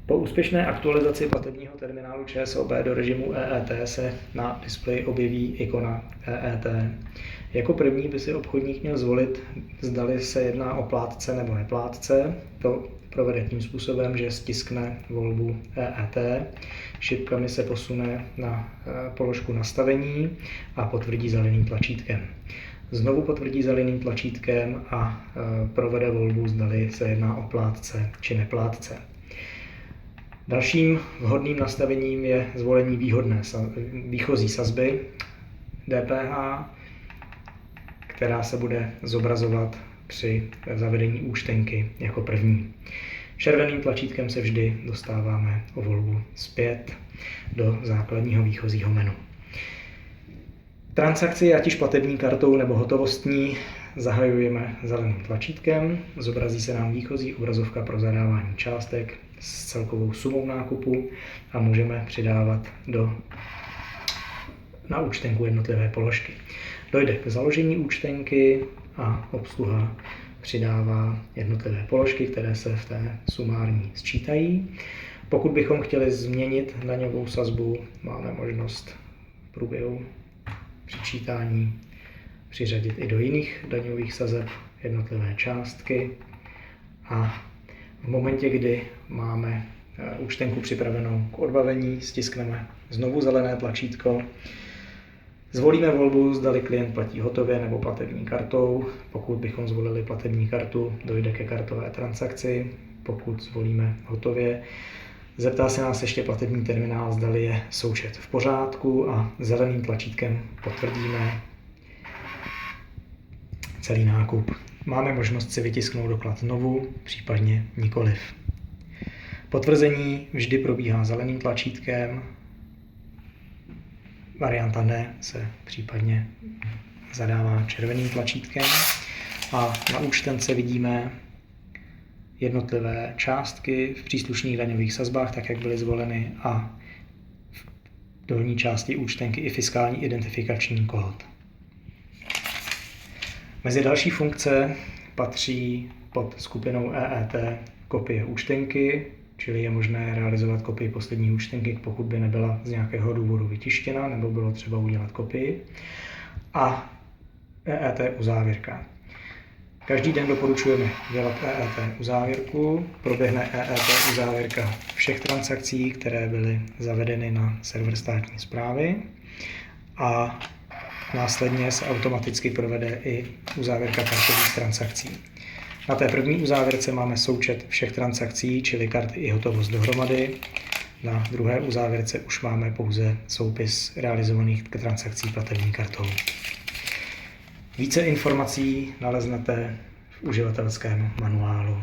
Po úspěšné aktualizaci platebního terminálu ČSOB do režimu EET se na displeji objeví ikona EET. Jako první by si obchodník měl zvolit, zdali se jedná o plátce nebo neplátce. To provede tím způsobem, že stiskne volbu EET, šipkami se posune na položku nastavení a potvrdí zeleným tlačítkem. Znovu potvrdí zeleným tlačítkem a provede volbu, zdali se jedná o plátce či neplátce. Dalším vhodným nastavením je zvolení výchozí sazby DPH, která se bude zobrazovat při zavedení účtenky jako první. Červeným tlačítkem se vždy dostáváme o volbu zpět do základního výchozího menu. Transakci, ať již platební kartou nebo hotovostní, zahajujeme zeleným tlačítkem, zobrazí se nám výchozí obrazovka pro zadávání částek s celkovou sumou nákupu a můžeme přidávat na účtenku jednotlivé položky. Dojde k založení účtenky a obsluha přidává jednotlivé položky, které se v té sumární sčítají. Pokud bychom chtěli změnit daňovou sazbu, máme možnost v průběhu přičítání přiřadit i do jiných daňových sazeb jednotlivé částky a v momentě, kdy máme účtenku připravenou k odbavení, stiskneme znovu zelené tlačítko, zvolíme volbu, zdali klient platí hotově nebo platební kartou. Pokud bychom zvolili platební kartu, dojde ke kartové transakci. Pokud zvolíme hotově, zeptá se nás ještě platební terminál, zdali je součet v pořádku a zeleným tlačítkem potvrdíme celý nákup. Máme možnost si vytisknout doklad znovu, případně nikoliv. Potvrzení vždy probíhá zeleným tlačítkem, varianta ne se případně zadává červeným tlačítkem a na účtence vidíme jednotlivé částky v příslušných daňových sazbách, tak jak byly zvoleny, a v dolní části účtenky i fiskální identifikační kód. Mezi další funkce patří pod skupinou EET kopie účtenky, čili je možné realizovat kopii poslední účtenky, pokud by nebyla z nějakého důvodu vytištěna nebo bylo třeba udělat kopii, a EET uzávěrka. Každý den doporučujeme dělat EET uzávěrku, proběhne EET uzávěrka všech transakcí, které byly zavedeny na server státní správy, a následně se automaticky provede i uzávěrka kartových transakcí. Na té první uzávěrce máme součet všech transakcí, čili karty i hotovost dohromady. Na druhé uzávěrce už máme pouze soupis realizovaných transakcí platební kartou. Více informací naleznete v uživatelském manuálu.